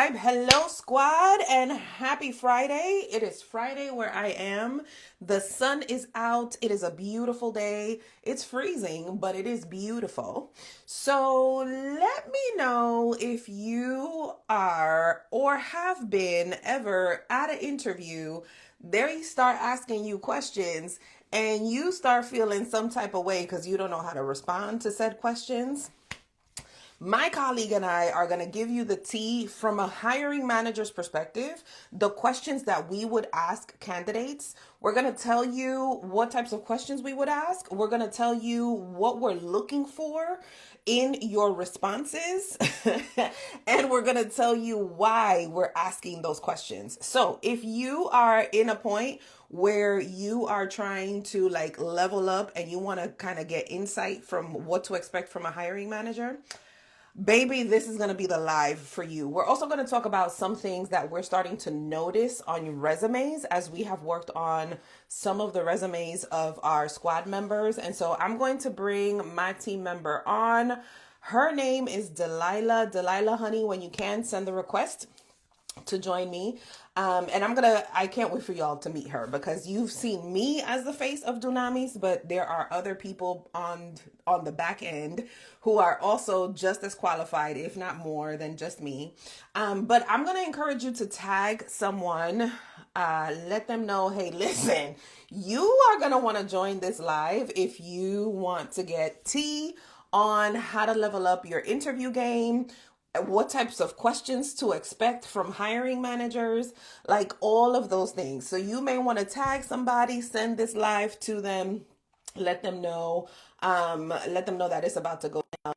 vibe. Hello, squad, and happy Friday. It is Friday where I am. The sun is out. It is a beautiful day. It's freezing, but it is beautiful. So let me know if you are or have been ever at an interview. They start asking you questions and you start feeling some type of way because you don't know how to respond to said questions. My colleague and I are going to give you the tea from a hiring manager's perspective, the questions that we would ask candidates. We're going to tell you what types of questions we would ask. We're going to tell you what we're looking for in your responses. And we're going to tell you why we're asking those questions. So if you are in a point where you are trying to like level up and you want to kind of get insight from what to expect from a hiring manager, baby, this is going to be the live for you. We're also going to talk about some things that we're starting to notice on resumes as we have worked on some of the resumes of our squad members. And so I'm going to bring my team member on. Her name is Dalila. Dalila, honey, when you can, send the request to join me. And I can't wait for y'all to meet her because you've seen me as the face of Dunamis, but there are other people on the back end who are also just as qualified, if not more than just me. But I'm going to encourage you to tag someone, let them know, hey, listen, you are going to want to join this live if you want to get tea on how to level up your interview game, what types of questions to expect from hiring managers, like all of those things. So you may want to tag somebody, send this live to them, let them know, that it's about to go down.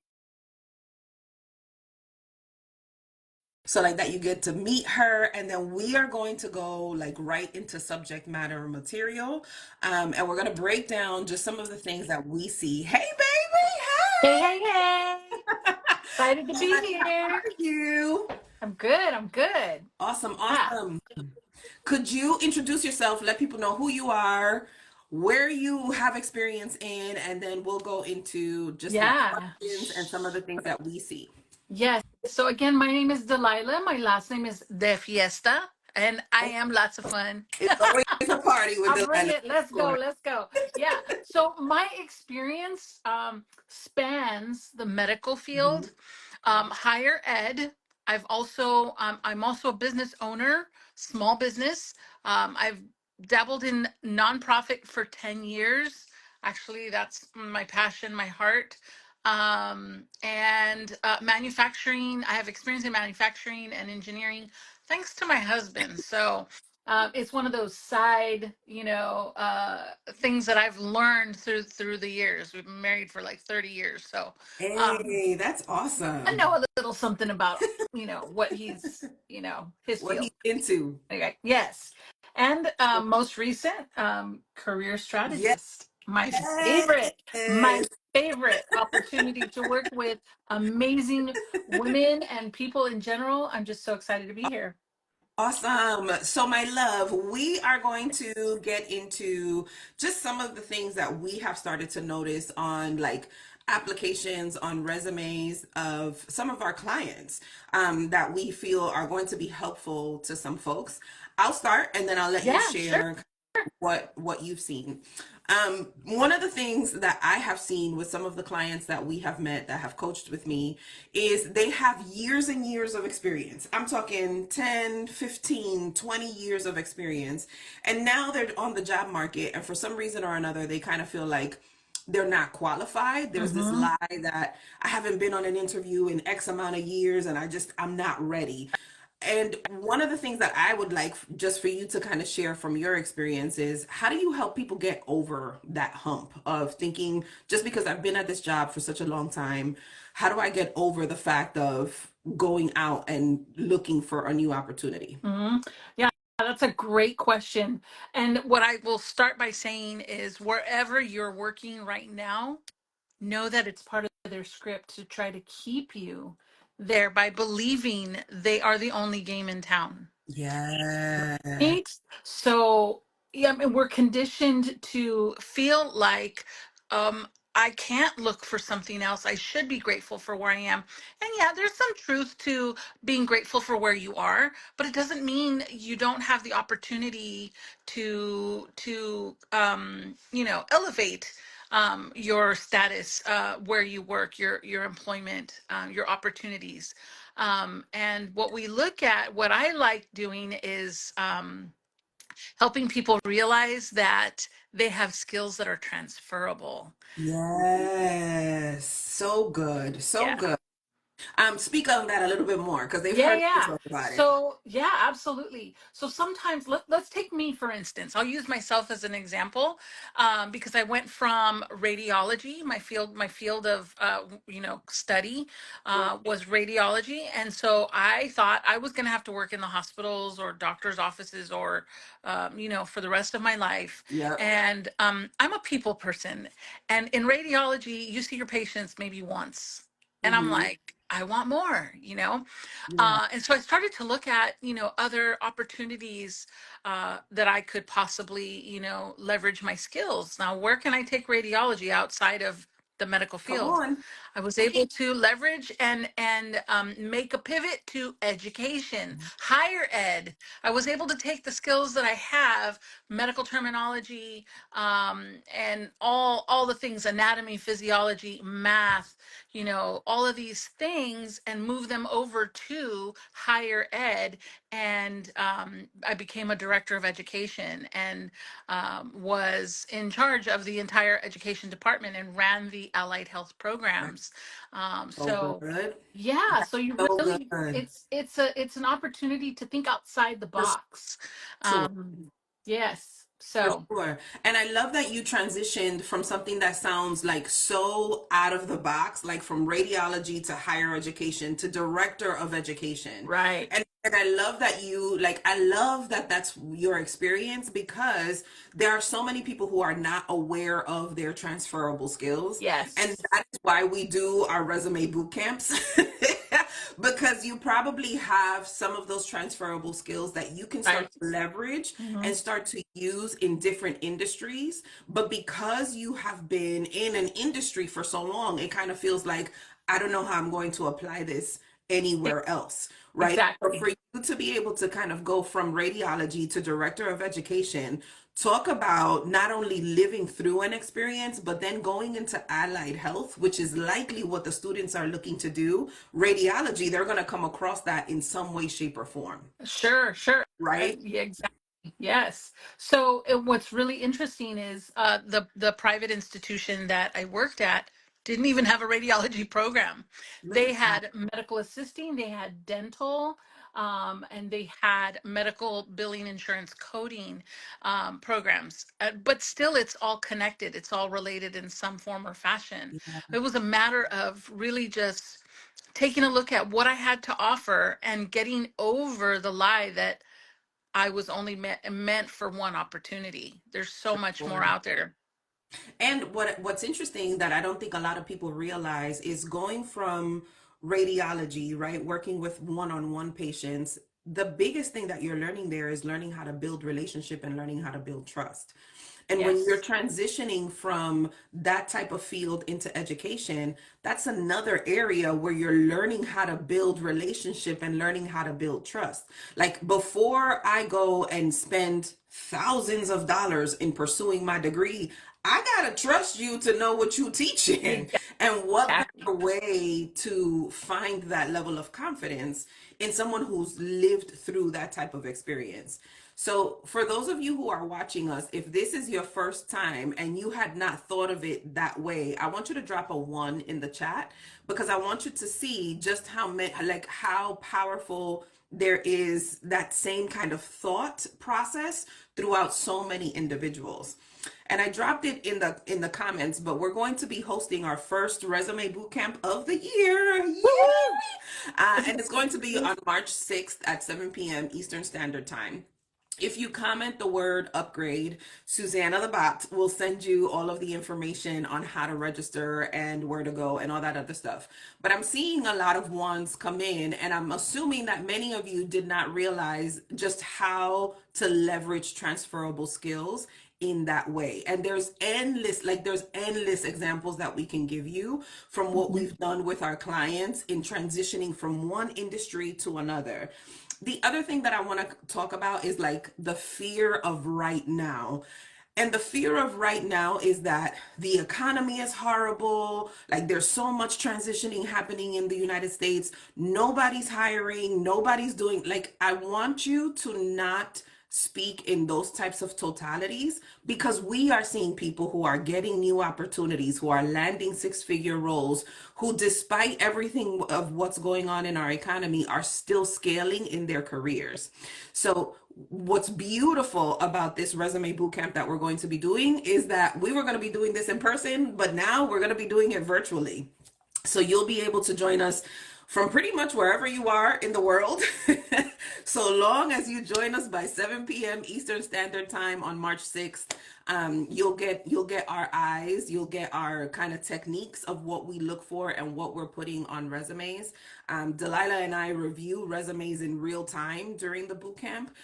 So like that you get to meet her, and then we are going to go like right into subject matter material. And we're gonna break down just some of the things that we see. Hey Hey, hey, hey. baby, Excited to hey! be How here. are you? I'm good. I'm good. Awesome, Ah, awesome. Could you introduce yourself, let people know who you are, where you have experience in, and then we'll go into just like yeah. questions and some of the things that we see. Yes. So again, my name is Delilah. My last name is De Fiesta, and I am lots of fun. It's always a party with I'll the bring line, it. Let's of go. course. Let's go. Yeah. So my experience spans the medical Mhm. field, higher ed. I'm also a business owner, small business. I've dabbled in nonprofit for 10 years. Actually, that's my passion, my heart. And manufacturing. I have experience in manufacturing and engineering, thanks to my husband. So it's one of those side, things that I've learned through the years. We've been married for like 30 years, so Hey, that's I awesome. know a little something about what he's his What field. he's into. Okay, yes, and most recent career Yes. strategist. My favorite opportunity to work with amazing women and people in general. I'm just so excited to be here. Awesome. So, my love, we are going to get into just some of the things that we have started to notice on like applications, on resumes of some of our clients that we feel are going to be helpful to some folks. I'll start and then I'll let you Yeah, sure. share what you've seen. One of the things that I have seen with some of the clients that we have met that have coached with me is they have years and years of experience. I'm talking 10, 15, 20 years of experience. And now they're on the job market. And for some reason or another, they kind of feel like they're not qualified. There's this Mm-hmm. lie that I haven't been on an interview in X amount of years and I'm not ready. And one of the things that I would like just for you to kind of share from your experience is how do you help people get over that hump of thinking, just because I've been at this job for such a long time, how do I get over the fact of going out and looking for a new opportunity? Hmm. Yeah, that's a great question. And what I will start by saying is wherever you're working right now, know that it's part of their script to try to keep you there by believing they are the only game in town. Yeah. Right? So, yeah, I mean, we're conditioned to feel like I can't look for something else. I should be grateful for where I am. And yeah, there's some truth to being grateful for where you are, but it doesn't mean you don't have the opportunity to elevate your status where you work, your employment, your opportunities. And what we look at, what I like doing is helping people realize that they have skills that are transferable. Yes, so good, so Yeah. good. Speak on that a little bit more because they've Yeah, heard me yeah. talk about it. So, yeah, absolutely. So sometimes let's take me for instance. I'll use myself as an example because I went from radiology, my field of study Right. was radiology, and so I thought I was going to have to work in the hospitals or doctors' offices or for the rest of my life. Yep. And I'm a people person, and in radiology, you see your patients maybe once, and I'm Mm-hmm. like, I want more, Yeah. and so I started to look at, other opportunities that I could possibly, leverage my skills. Now, where can I take radiology outside of the medical Come field? on. I was able to leverage and make a pivot to education, higher ed. I was able to take the skills that I have, medical terminology, and all the things, anatomy, physiology, math, all of these things, and move them over to higher ed. And I became a director of education and was in charge of the entire education department and ran the allied health programs. So So good. yeah, so you So really, good. it's an opportunity to think outside the For box. sure. Yes. For So sure. And I love that you transitioned from something that sounds like so out of the box, like from radiology to higher education to director of education. right. And I love that I love that that's your experience because there are so many people who are not aware of their transferable skills. And Yes. that is why we do our resume boot camps. Because you probably have some of those transferable skills that you can start Right. to leverage Hmm. and start to use in different industries. But because you have been in an industry for so long, it kind of feels like, I don't know how I'm going to apply this anywhere else, right? But Exactly. for you to be able to kind of go from radiology to director of education, talk about not only living through an experience, but then going into allied health, which is likely what the students are looking to do. Radiology, they're going to come across that in some way, shape, or form, Sure, sure. right? Yeah, exactly. Yes. So what's really interesting is the private institution that I worked at didn't even have a radiology program. Look They at that. had medical assisting, they had dental, and they had medical billing insurance coding programs. But still, it's all connected. It's all related in some form or fashion. It was a matter of really just taking a look at what I had to offer and getting over the lie that I was only meant for one opportunity. There's so much more Sure. out there. And what's interesting that I don't think a lot of people realize is going from radiology, right, working with one-on-one patients, the biggest thing that you're learning there is learning how to build relationship and learning how to build trust. And when you're Yes. transitioning from that type of field into education, that's another area where you're learning how to build relationship and learning how to build trust. Like before I go and spend thousands of dollars in pursuing my degree, I gotta trust you to know what you're teaching. And what Exactly. better way to find that level of confidence in someone who's lived through that type of experience? So, for those of you who are watching us, if this is your first time and you had not thought of it that way, I want you to drop a one in the chat because I want you to see just how powerful there is that same kind of thought process throughout so many individuals. And I dropped it in the comments, but we're going to be hosting our first resume bootcamp of the year. Woo-hoo! Yay! And it's going to be on March 6th at 7 p.m. Eastern Standard Time. If you comment the word upgrade, Susanna the bot will send you all of the information on how to register and where to go and all that other stuff. But I'm seeing a lot of ones come in, and I'm assuming that many of you did not realize just how to leverage transferable skills in that way. And there's endless examples that we can give you from what Mhm. we've done with our clients in transitioning from one industry to another. The other thing that I want to talk about is like the fear of right now. And the fear of right now is that the economy is horrible. Like there's so much transitioning happening in the United States. Nobody's hiring, nobody's doing, like, I want you to not speak in those types of totalities because we are seeing people who are getting new opportunities, who are landing six-figure roles, who, despite everything of what's going on in our economy, are still scaling in their careers. So what's beautiful about this resume bootcamp that we're going to be doing is that we were going to be doing this in person, but now we're going to be doing it virtually. So you'll be able to join us from pretty much wherever you are in the world. So long as you join us by 7 p.m. Eastern Standard Time on March 6th, you'll get our eyes, you'll get our kind of techniques of what we look for and what we're putting on resumes. Dalila and I review resumes in real time during the boot camp.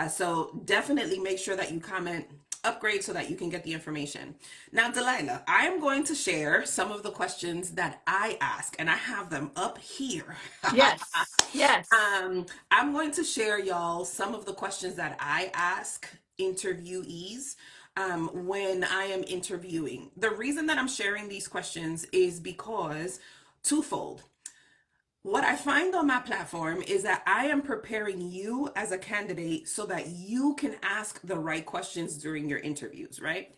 So definitely make sure that you comment upgrade so that you can get the information. Now, Delilah, I am going to share some of the questions that I ask, and I have them up here. Yes. Yes. I'm going to share, y'all, some of the questions that I ask interviewees when I am interviewing. The reason that I'm sharing these questions is because twofold. What I find on my platform is that I am preparing you as a candidate so that you can ask the right questions during your interviews, right?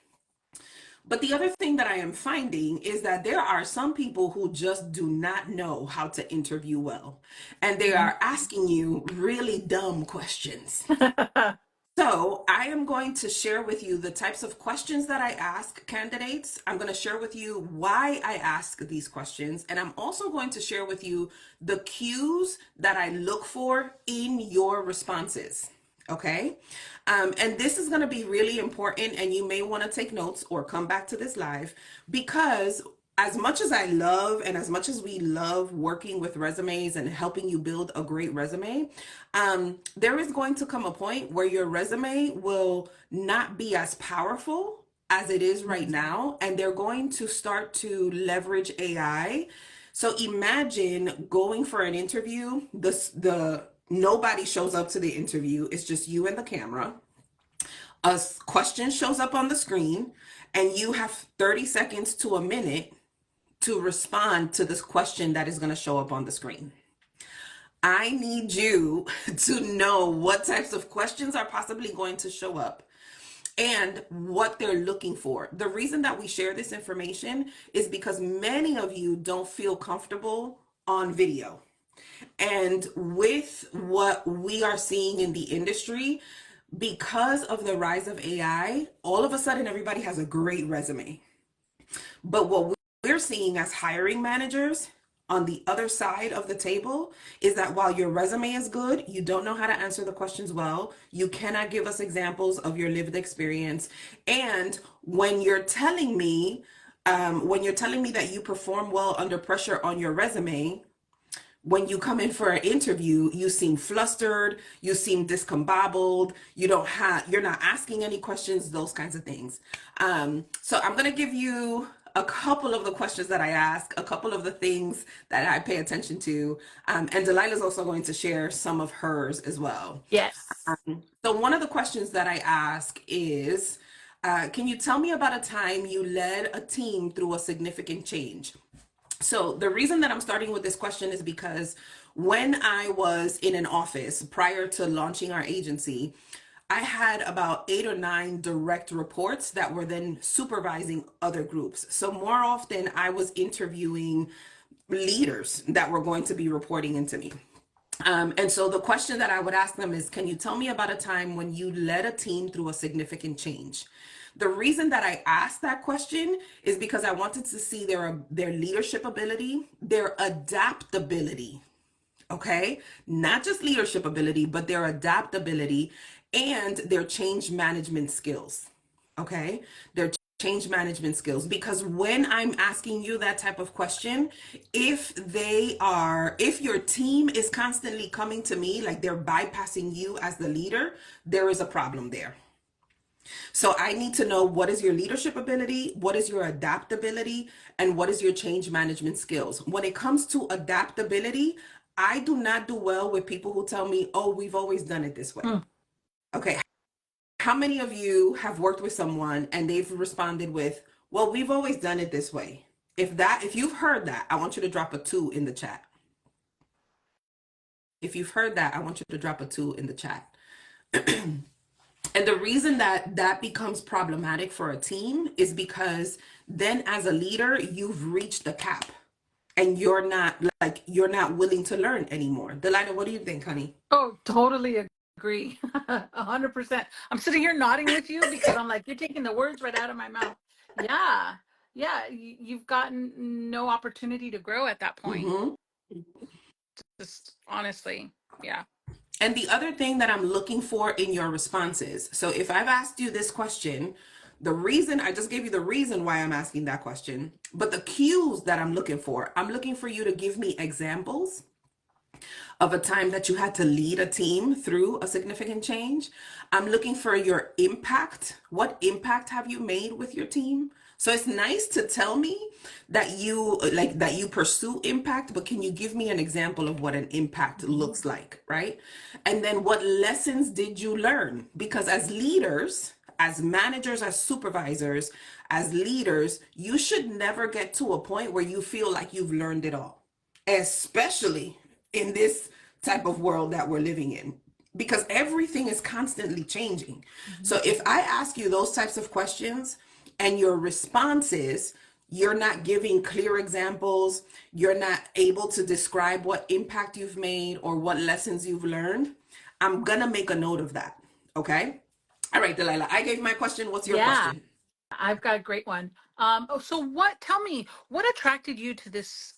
But the other thing that I am finding is that there are some people who just do not know how to interview well, and they Mhm. are asking you really dumb questions. So, I am going to share with you the types of questions that I ask candidates. I'm going to share with you why I ask these questions. And I'm also going to share with you the cues that I look for in your responses. Okay. And this is going to be really important. And you may want to take notes or come back to this live because as much as I love and as much as we love working with resumes and helping you build a great resume, there is going to come a point where your resume will not be as powerful as it is right now, and they're going to start to leverage AI. So imagine going for an interview, the nobody shows up to the interview, it's just you and the camera. A question shows up on the screen, and you have 30 seconds to a minute to respond to this question that is going to show up on the screen. I need you to know what types of questions are possibly going to show up and what they're looking for. The reason that we share this information is because many of you don't feel comfortable on video. And with what we are seeing in the industry, because of the rise of AI, all of a sudden everybody has a great resume. But what we're seeing as hiring managers on the other side of the table is that while your resume is good, you don't know how to answer the questions well. You cannot give us examples of your lived experience. And when you're telling me that you perform well under pressure on your resume, when you come in for an interview, you seem flustered, you seem discombobulated, you're not asking any questions, those kinds of things. So I'm going to give you a couple of the questions that I ask, a couple of the things that I pay attention to. And Delilah's also going to share some of hers as well. Yes. So one of the questions that I ask is, can you tell me about a time you led a team through a significant change? So the reason that I'm starting with this question is because when I was in an office prior to launching our agency, I had about 8 or 9 direct reports that were then supervising other groups. So more often I was interviewing leaders that were going to be reporting into me. And so the question that I would ask them is, can you tell me about a time when you led a team through a significant change? The reason that I asked that question is because I wanted to see their leadership ability, their adaptability, okay? Not just leadership ability, but their adaptability and their change management skills, okay? Their change management skills. Because when I'm asking you that type of question, if your team is constantly coming to me, like they're bypassing you as the leader, there is a problem there. So I need to know, what is your leadership ability, what is your adaptability, and what is your change management skills. When it comes to adaptability, I do not do well with people who tell me, oh, we've always done it this way. Mm. Okay, how many of you have worked with someone and they've responded with, well, we've always done it this way? If you've heard that, I want you to drop a 2 in the chat. If you've heard that, I want you to drop a 2 in the chat. And the reason that that becomes problematic for a team is because then as a leader, you've reached the cap and you're not willing to learn anymore. Delilah, what do you think, honey? Oh, totally agree. 100%. I'm sitting here nodding with you because I'm like, you're taking the words right out of my mouth. Yeah. Yeah. You've gotten no opportunity to grow at that point. Hmm. Just honestly. Yeah. And the other thing that I'm looking for in your responses. So if I've asked you this question, the reason I just gave you the reason why I'm asking that question, but the cues that I'm looking for you to give me examples of a time that you had to lead a team through a significant change. I'm looking for your impact. What impact have you made with your team? So it's nice to tell me that you pursue impact, but can you give me an example of what an impact Mhm. looks like, right? And then what lessons did you learn? Because as leaders, as managers, as supervisors, as leaders, you should never get to a point where you feel like you've learned it all, especially in this type of world that we're living in, because everything is constantly changing. Mhm. So if I ask you those types of questions and your responses, you're not giving clear examples, you're not able to describe what impact you've made or what lessons you've learned, I'm gonna make a note of that. Okay. All right, Delilah, I gave my question. What's your Yeah. question? I've got a great one. Oh, so tell me, what attracted you to this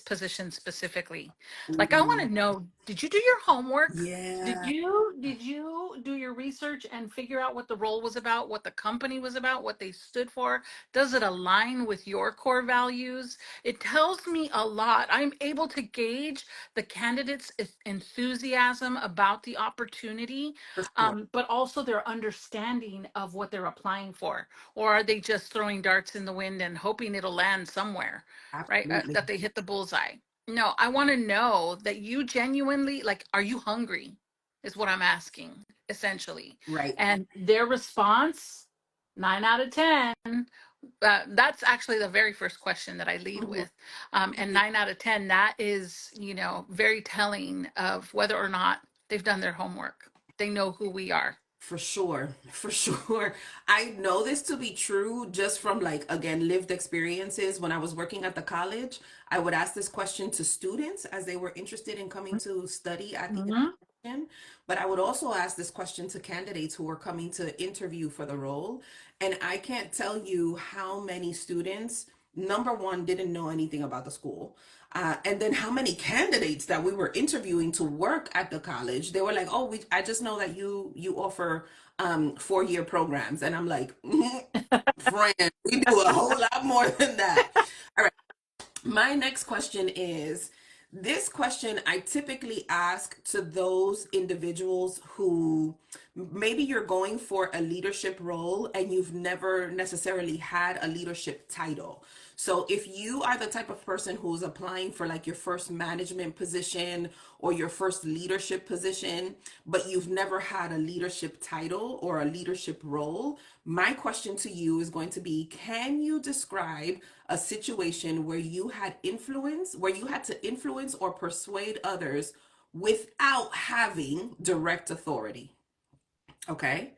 position specifically? Like, I want Ooh, to know, did you do your homework? yeah, Did you do your research and figure out what the role was about, what the company was about, what they stood for? Does it align with your core values? It tells me a lot. I'm able to gauge the candidate's enthusiasm about the opportunity, for sure. but also their understanding of what they're applying for. Or are they just throwing darts in the wind and hoping it'll land somewhere, right? Absolutely. That they hit the bullseye. No, I want to know that you genuinely, like, are you hungry? Is what I'm asking, essentially. Right. And their response, 9 out of 10, that's actually the very first question that I lead Mhm. with. And 9 out of 10, that is, very telling of whether or not they've done their homework. They know who we are. For sure, for sure. I know this to be true just from, like, again, lived experiences. When I was working at the college, I would ask this question to students as they were interested in coming to study at the Mhm. institution. But I would also ask this question to candidates who were coming to interview for the role. And I can't tell you how many students, number one, didn't know anything about the school. And then how many candidates that we were interviewing to work at the college, they were like, "Oh, I just know that you offer 4-year programs," and I'm like, "Friend, we do a whole lot more than that." All right. My next question is, this question I typically ask to those individuals who maybe you're going for a leadership role and you've never necessarily had a leadership title. So if you are the type of person who's applying for like your first management position or your first leadership position, but you've never had a leadership title or a leadership role, my question to you is going to be, can you describe a situation where you had to influence or persuade others without having direct authority? Okay.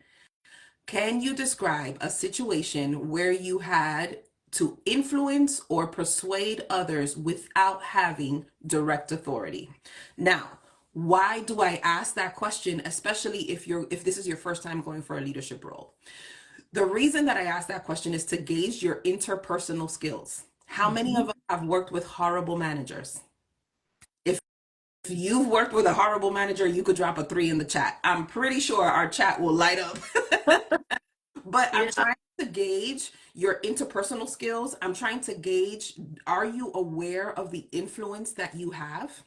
Can you describe a situation where you had to influence or persuade others without having direct authority? Now, why do I ask that question, especially if this is your first time going for a leadership role? The reason that I ask that question is to gauge your interpersonal skills. How many Mhm. of us have worked with horrible managers? If you've worked with a horrible manager, you could drop a 3 in the chat. I'm pretty sure our chat will light up. But I'm Yeah. trying to gauge your interpersonal skills. I'm trying to gauge, are you aware of the influence that you have?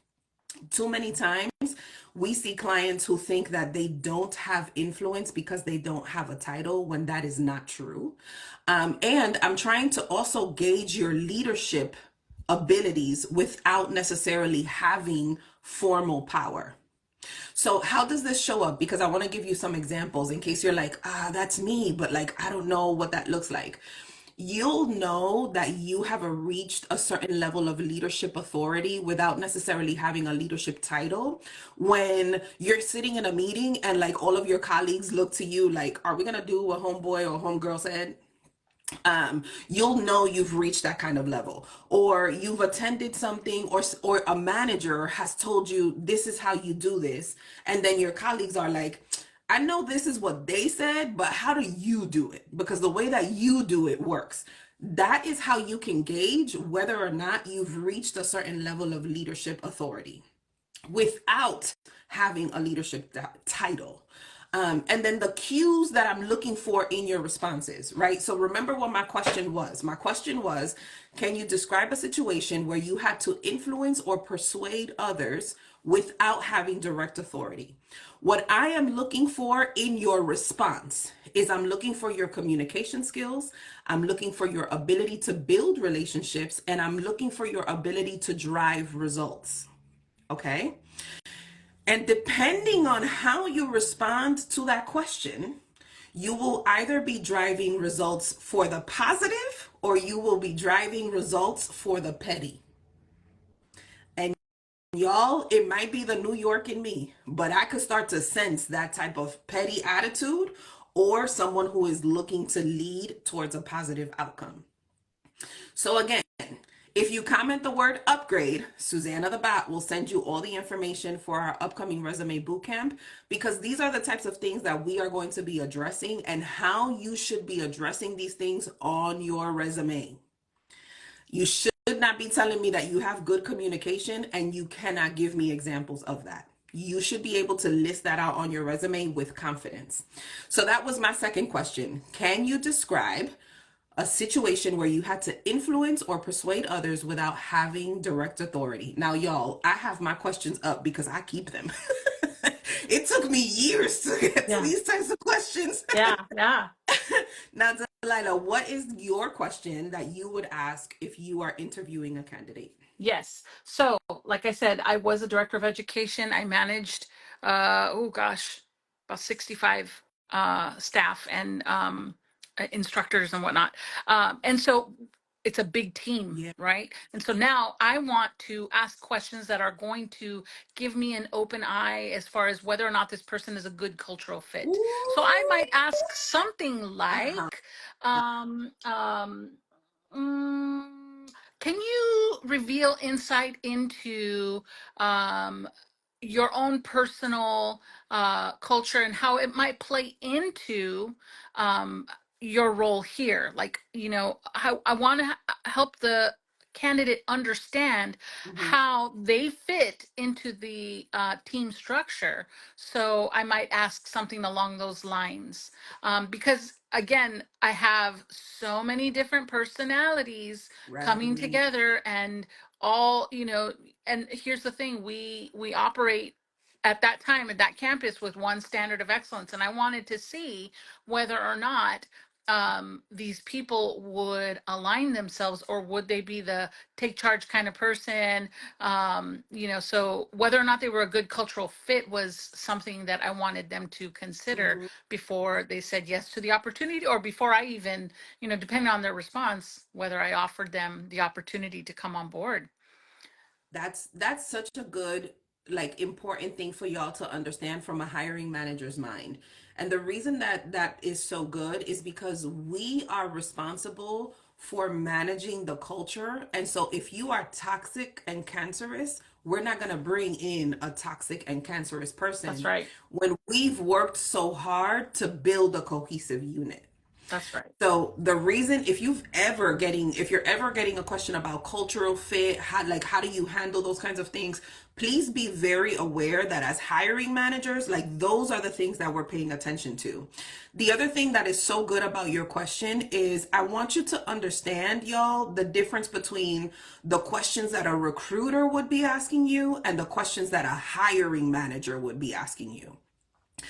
Too many times We see clients who think that they don't have influence because they don't have a title, when that is not true. And I'm trying to also gauge your leadership abilities without necessarily having formal power. So how does this show up? Because I want to give you some examples in case you're like, that's me, but like, I don't know what that looks like. You'll know that you have reached a certain level of leadership authority without necessarily having a leadership title when you're sitting in a meeting and like all of your colleagues look to you like, are we going to do what homeboy or homegirl said? You'll know you've reached that kind of level, or you've attended something, or a manager has told you this is how you do this, and then your colleagues are like, I know this is what they said, but how do you do it? Because the way that you do it works. That is how you can gauge whether or not you've reached a certain level of leadership authority without having a leadership title. And then the cues that I'm looking for in your responses, right? So remember what my question was. My question was, can you describe a situation where you had to influence or persuade others without having direct authority? What I am looking for in your response is I'm looking for your communication skills, I'm looking for your ability to build relationships, and I'm looking for your ability to drive results. Okay? And depending on how you respond to that question, you will either be driving results for the positive or you will be driving results for the petty. And y'all, it might be the New York in me, but I could start to sense that type of petty attitude or someone who is looking to lead towards a positive outcome. So again, if you comment the word upgrade, Susanna the bot will send you all the information for our upcoming Resume Bootcamp, because these are the types of things that we are going to be addressing and how you should be addressing these things on your resume. You should not be telling me that you have good communication and you cannot give me examples of that. You should be able to list that out on your resume with confidence. So that was my second question. Can you describe a situation where you had to influence or persuade others without having direct authority? Now, y'all, I have my questions up because I keep them. It took me years to get to Yeah. these types of questions. Yeah. Yeah. Now, Delilah, what is your question that you would ask if you are interviewing a candidate? Yes. So, like I said, I was a director of education. I managed, oh gosh, about 65 staff and instructors and whatnot. And so it's a big team, Yeah. right? And so now I want to ask questions that are going to give me an open eye as far as whether or not this person is a good cultural fit. So I Ooh. might ask something Uh-huh. like, um, um, mm, can you reveal insight into um, your own personal culture and how it might play into um, your role here? Like, how I want to help the candidate understand Mhm. how they fit into the team structure. So I might ask something along those lines. Because again, I have so many different personalities coming Right. together and all, and here's the thing, we operate at that time at that campus with one standard of excellence, and I wanted to see whether or not these people would align themselves, or would they be the take charge kind of person. So whether or not they were a good cultural fit was something that I wanted them to consider Mhm. before they said yes to the opportunity, or before I even, depending on their response, whether I offered them the opportunity to come on board. That's such a good, like, important thing for y'all to understand from a hiring manager's mind. And the reason that that is so good is because we are responsible for managing the culture. And so if you are toxic and cancerous, we're not going to bring in a toxic and cancerous That's person right. when we've worked so hard to build a cohesive unit. That's right. So the reason, if you're ever getting a question about cultural fit, how do you handle those kinds of things, please be very aware that as hiring managers, like those are the things that we're paying attention to. The other thing that is so good about your question is I want you to understand, y'all, the difference between the questions that a recruiter would be asking you and the questions that a hiring manager would be asking you.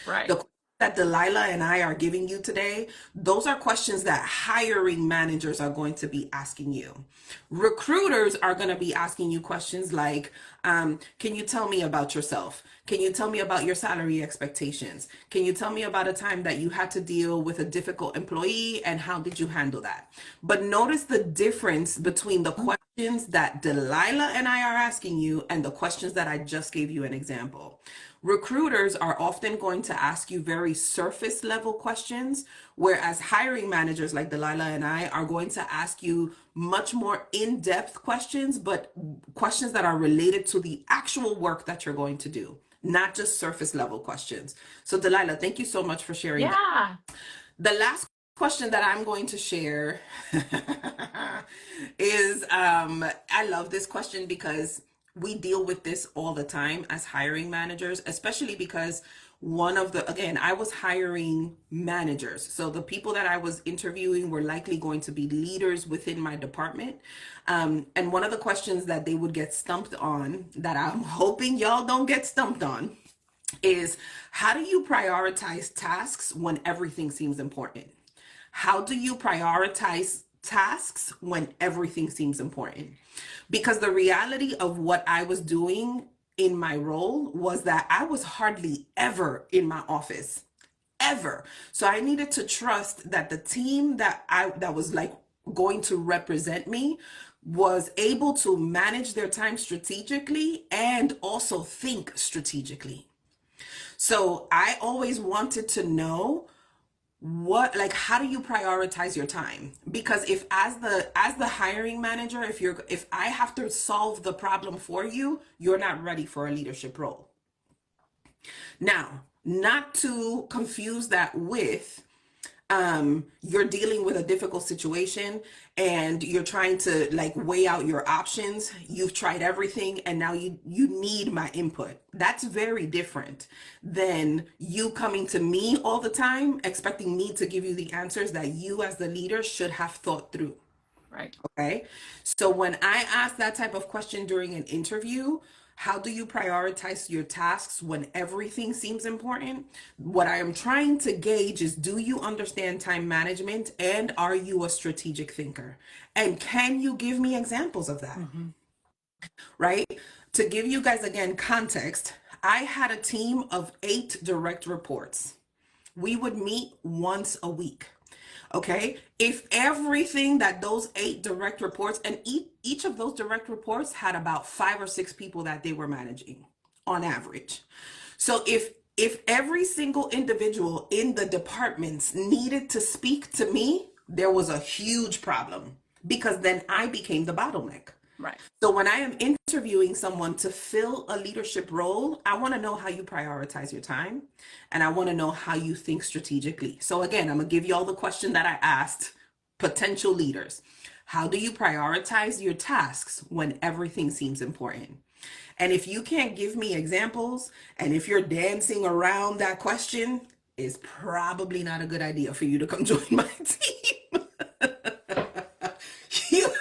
The Right. questions that Delilah and I are giving you today, those are questions that hiring managers are going to be asking you. Recruiters are going to be asking you questions like, can you tell me about yourself? Can you tell me about your salary expectations? Can you tell me about a time that you had to deal with a difficult employee and how did you handle that? But notice the difference between the questions that Delilah and I are asking you and the questions that I just gave you an example. Recruiters are often going to ask you very surface level questions, whereas hiring managers like Delilah and I are going to ask you much more in depth questions, but questions that are related to the actual work that you're going to do, not just surface level questions. So, Delilah, thank you so much for sharing that. Yeah. The last question that I'm going to share is I love this question because we deal with this all the time as hiring managers, especially because again, I was hiring managers. So the people that I was interviewing were likely going to be leaders within my department. And one of the questions that they would get stumped on, that I'm hoping y'all don't get stumped on, is how do you prioritize tasks when everything seems important? How do you prioritize tasks when everything seems important? Because the reality of what I was doing in my role was that I was hardly ever in my office, ever. So I needed to trust that the team that was like going to represent me was able to manage their time strategically and also think strategically. So I always wanted to know how do you prioritize your time? Because if as the hiring manager, if I have to solve the problem for you, you're not ready for a leadership role. Now, not to confuse that with you're dealing with a difficult situation and you're trying to like weigh out your options. You've tried everything and now you need my input. That's very different than you coming to me all the time expecting me to give you the answers that you as the leader should have thought through. Right. Okay. So when I ask that type of question during an interview, how do you prioritize your tasks when everything seems important? What I am trying to gauge is, do you understand time management and are you a strategic thinker? And can you give me examples of that? Mm-hmm. Right? To give you guys again context, I had a team of 8 direct reports. We would meet once a week. Okay. If everything that those 8 direct reports, and each of those direct reports had about 5 or 6 people that they were managing on average. So if every single individual in the departments needed to speak to me, there was a huge problem because then I became the bottleneck. Right. So when I am interviewing someone to fill a leadership role, I want to know how you prioritize your time and I want to know how you think strategically. So again, I'm going to give you all the question that I asked potential leaders. How do you prioritize your tasks when everything seems important? And if you can't give me examples and if you're dancing around that question, it's probably not a good idea for you to come join my team. you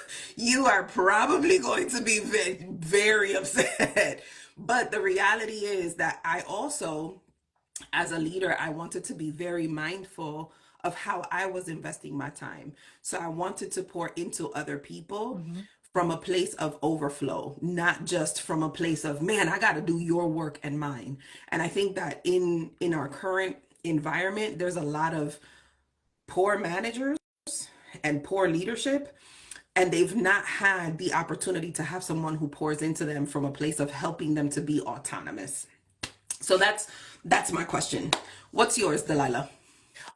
you are probably going to be very, very upset. But the reality is that I also, as a leader, I wanted to be very mindful of how I was investing my time. So I wanted to pour into other people Mm-hmm. from a place of overflow, not just from a place of, man, I got to do your work and mine. And I think that in our current environment, there's a lot of poor managers and poor leadership, and they've not had the opportunity to have someone who pours into them from a place of helping them to be autonomous. So that's my question. What's yours, Delilah?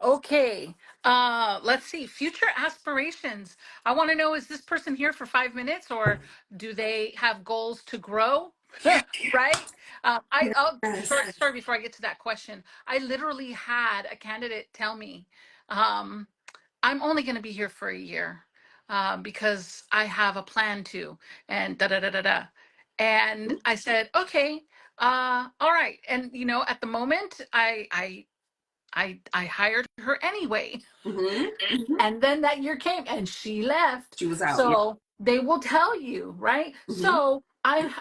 Okay. Let's see. Future aspirations. I want to know, is this person here for 5 minutes or do they have goals to grow? Right? Short Yes. story before I get to that question. I literally had a candidate tell me, um, I'm only going to be here for a year because I have a plan to, and da da da da da. And I said, okay, all right. And at the moment, I hired her anyway. Mm-hmm. Mm-hmm. And then that year came and she left. She was out. Yeah. So they will tell you, right? Mm-hmm. So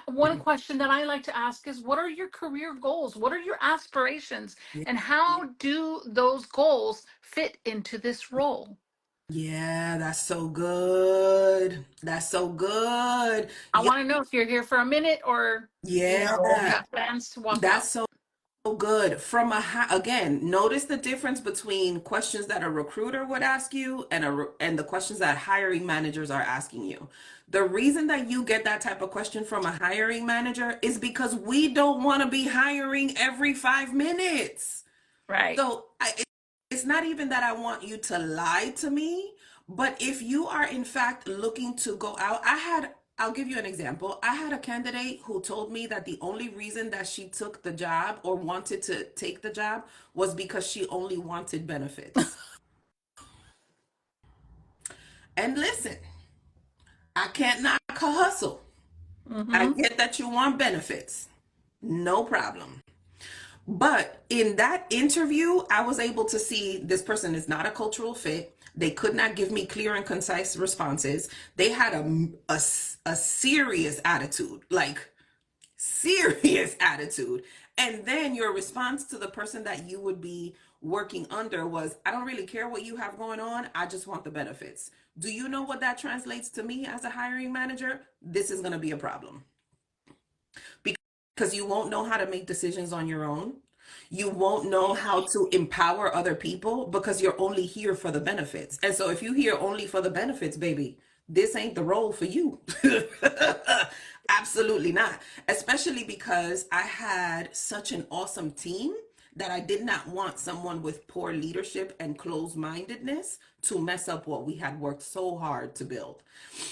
one question that I like to ask is, what are your career goals? What are your aspirations? Yeah. And how do those goals fit into this role? Yeah, that's so good. That's so good. I Yeah. want to know if you're here for a minute or, you Yeah. got plans to walk That's out. so good. Again, notice the difference between questions that a recruiter would ask you and the questions that hiring managers are asking you. The reason that you get that type of question from a hiring manager is because we don't want to be hiring every 5 minutes. Right. So it's not even that I want you to lie to me, but if you are in fact looking to go out, I'll give you an example. I had a candidate who told me that the only reason that she took the job or wanted to take the job was because she only wanted benefits. And listen, I can't knock her hustle. I Mm-hmm. get that you want benefits. No problem. But in that interview, I was able to see this person is not a cultural fit. They could not give me clear and concise responses. They had a serious attitude, like serious attitude. And then your response to the person that you would be working under was, I don't really care what you have going on. I just want the benefits. Do you know what that translates to me as a hiring manager? This is going to be a problem because you won't know how to make decisions on your own. You won't know how to empower other people because you're only here for the benefits. And so if you're here only for the benefits, baby, this ain't the role for you. Absolutely not. Especially because I had such an awesome team that I did not want someone with poor leadership and closed mindedness to mess up what we had worked so hard to build.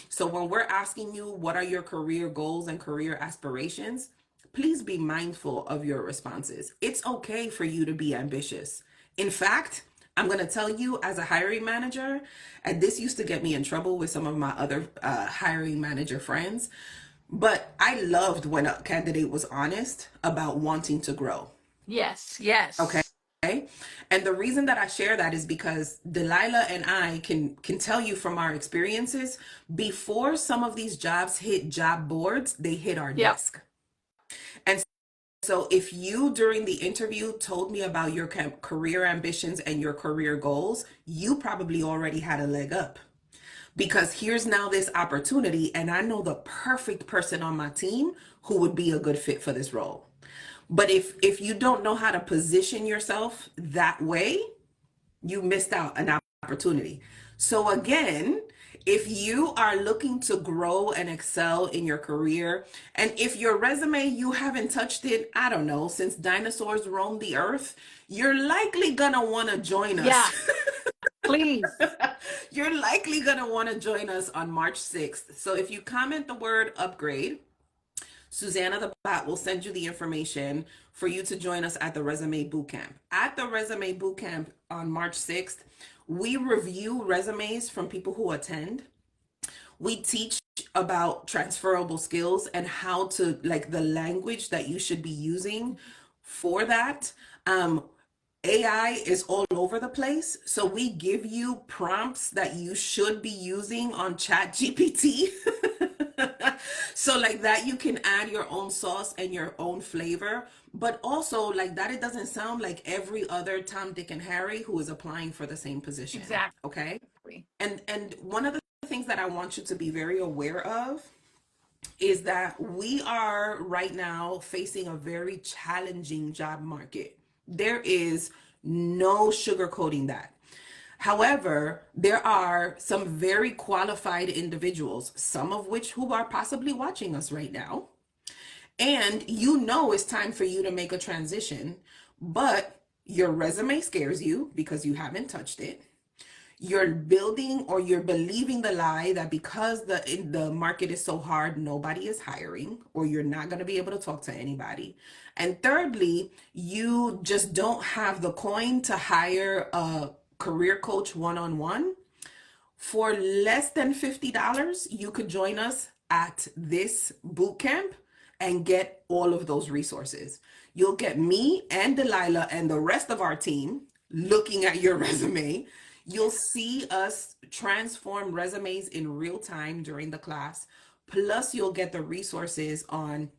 So when we're asking you, what are your career goals and career aspirations? Please be mindful of your responses. It's okay for you to be ambitious. In fact, I'm going to tell you as a hiring manager, and this used to get me in trouble with some of my other hiring manager friends, but I loved when a candidate was honest about wanting to grow. Yes, Okay. yes. And the reason that I share that is because Delilah and I can tell you from our experiences, before some of these jobs hit job boards, they hit our Yep. desk. And so if you during the interview told me about your career ambitions and your career goals, you probably already had a leg up because here's now this opportunity and I know the perfect person on my team who would be a good fit for this role. But if you don't know how to position yourself that way, you missed out an opportunity. So again, if you are looking to grow and excel in your career, and if your resume, you haven't touched it, I don't know, since dinosaurs roamed the earth, you're likely gonna wanna join Yeah, us. please. You're likely gonna wanna join us on March 6th. So if you comment the word upgrade, Susanna the bot will send you the information for you to join us at the Resume Bootcamp. At the Resume Bootcamp on March 6th, we review resumes from people who attend. We teach about transferable skills and how to, like, the language that you should be using for that. AI is all over the place. So we give you prompts that you should be using on Chat GPT. So like that you can add your own sauce and your own flavor, but also like that it doesn't sound like every other Tom, Dick, and Harry who is applying for the same position. Exactly. Okay. And one of the things that I want you to be very aware of is that we are right now facing a very challenging job market. There is no sugarcoating that. However, there are some very qualified individuals, some of which who are possibly watching us right now. And you know it's time for you to make a transition, but your resume scares you because you haven't touched it. You're building or you're believing the lie that because the market is so hard, nobody is hiring, or you're not going to be able to talk to anybody. And thirdly, you just don't have the coin to hire a career coach one-on-one. For less than $50, you could join us at this boot camp and get all of those resources. You'll get me and Delilah and the rest of our team looking at your resume. You'll see us transform resumes in real time during the class. Plus, you'll get the resources on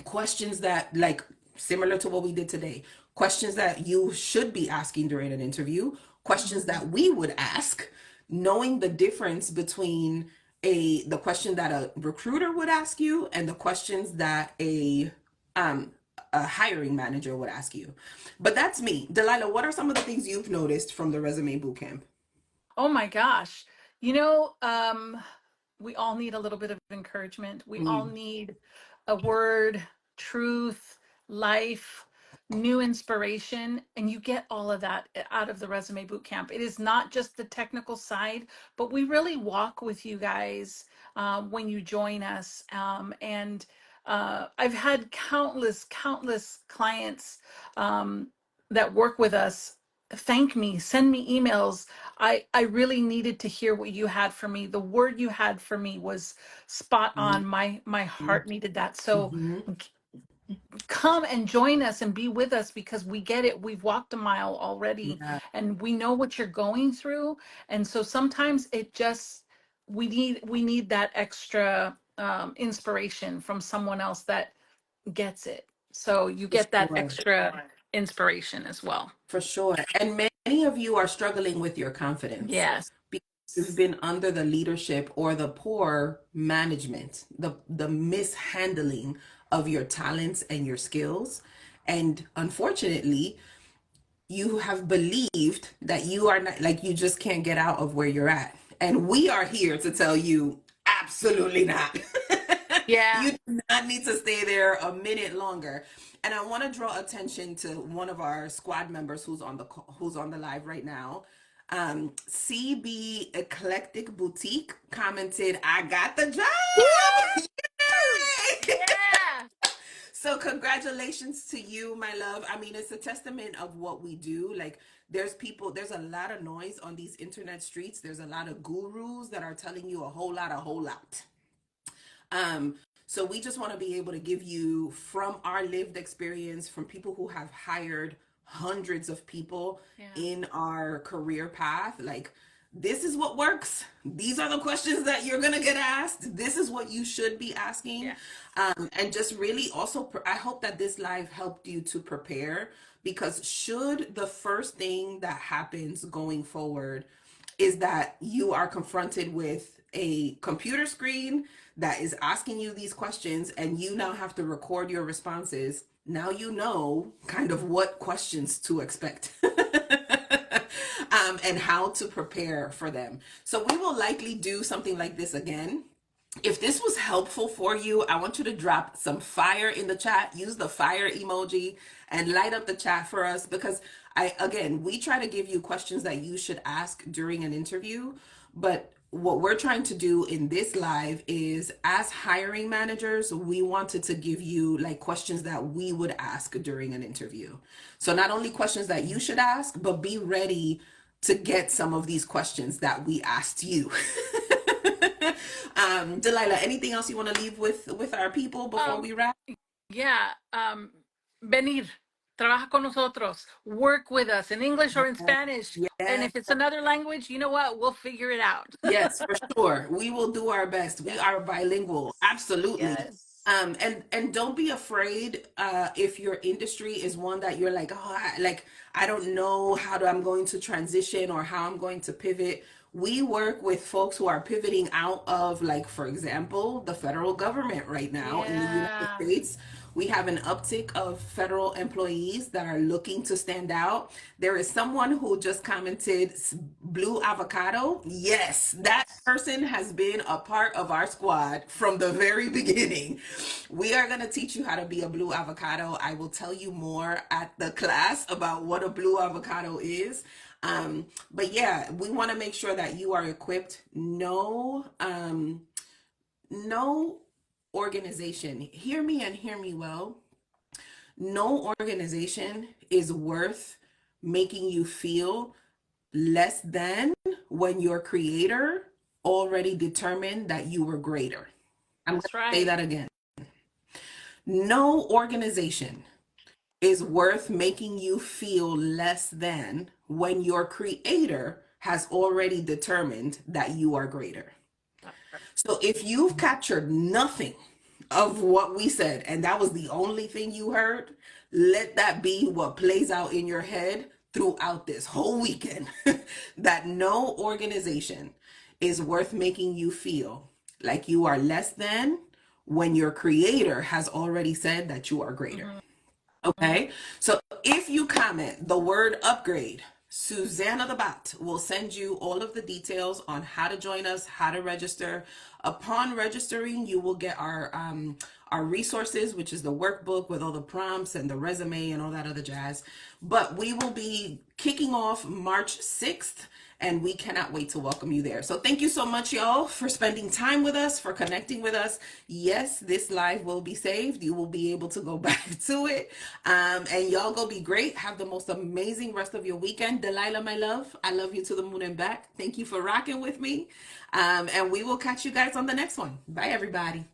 questions that, like, similar to what we did today, questions that you should be asking during an interview, questions Mhm. that we would ask, knowing the difference between the question that a recruiter would ask you and the questions that um a hiring manager would ask you. But that's me. Delilah, what are some of the things you've noticed from the resume bootcamp? Oh my gosh. You know, we all need a little bit of encouragement. We all Mm, need a word, truth, life, new inspiration, and you get all of that out of the Resume Bootcamp. It is not just the technical side, but we really walk with you guys when you join us. And I've had countless clients that work with us thank me, send me emails. I really needed to hear what you had for me. The word you had for me was spot mm, on. My mm, heart needed that. So mhm. come and join us and be with us because we get it. We've walked a mile already Yeah, and we know what you're going through. And so sometimes it just we need that extra inspiration from someone else that gets it. So you for get that sure. extra inspiration as well. For sure. And many of you are struggling with your confidence Yes. because you've been under the leadership or the poor management, the mishandling of your talents and your skills. And unfortunately, you have believed that you are not, like, you just can't get out of where you're at. And we are here to tell you absolutely not. Yeah. You do not need to stay there a minute longer. And I want to draw attention to one of our squad members who's on the live right now. CB Eclectic Boutique commented, "I got the Woo! job." Yay! Yeah. So congratulations to you, my love. I mean, it's a testament of what we do. Like, there's a lot of noise on these internet streets. There's a lot of gurus that are telling you a whole lot. Um, so we just want to be able to give you from our lived experience, from people who have hired hundreds of people Yeah. in our career path, like, this is what works. These are the questions that you're gonna get asked. This is what you should be asking. Yeah. And just really also, I hope that this live helped you to prepare, because should the first thing that happens going forward is that you are confronted with a computer screen that is asking you these questions and you now have to record your responses, now you know kind of what questions to expect. And how to prepare for them. So we will likely do something like this again. If this was helpful for you, I want you to drop some fire in the chat. Use the fire emoji and light up the chat for us, because we try to give you questions that you should ask during an interview. But what we're trying to do in this live is, as hiring managers, we wanted to give you like questions that we would ask during an interview. So not only questions that you should ask, but be ready to get some of these questions that we asked you. Delilah, anything else you want to leave with our people before Um, we wrap? yeah. Venir, trabaja con nosotros, work with us in English or in Spanish. And Yes, if it's another language, you know what? We'll figure it out. yes, for sure. We will do our best. We Yes. are bilingual. Absolutely. Yes. And don't be afraid if your industry is one that you're like, oh, I don't know I'm going to transition or how I'm going to pivot. We work with folks who are pivoting out of, like, for example, the federal government right now in the United Yeah. States. We have an uptick of federal employees that are looking to stand out. There is someone who just commented blue avocado. Yes, that Yes. person has been a part of our squad from the very beginning. We are going to teach you how to be a blue avocado. I will tell you more at the class about what a blue avocado is. But yeah, we want to make sure that you are equipped. No organization, hear me and hear me well, no organization is worth making you feel less than when your creator already determined that you were greater. I'm going That's to say right. that again. No organization is worth making you feel less than when your creator has already determined that you are greater. That's right. So if you've captured nothing of what we said and that was the only thing you heard, let that be what plays out in your head throughout this whole weekend. That no organization is worth making you feel like you are less than when your creator has already said that you are greater. Mm-hmm. Okay, so if you comment the word upgrade, Susanna the bot will send you all of the details on how to join us, how to register. Upon registering, you will get our resources, which is the workbook with all the prompts and the resume and all that other jazz. But we will be kicking off March 6th, and we cannot wait to welcome you there. So thank you so much, y'all, for spending time with us, for connecting with us. Yes, this live will be saved. You will be able to go back to it. And y'all go be great. Have the most amazing rest of your weekend. Delilah, my love, I love you to the moon and back. Thank you for rocking with me. And we will catch you guys on the next one. Bye, everybody.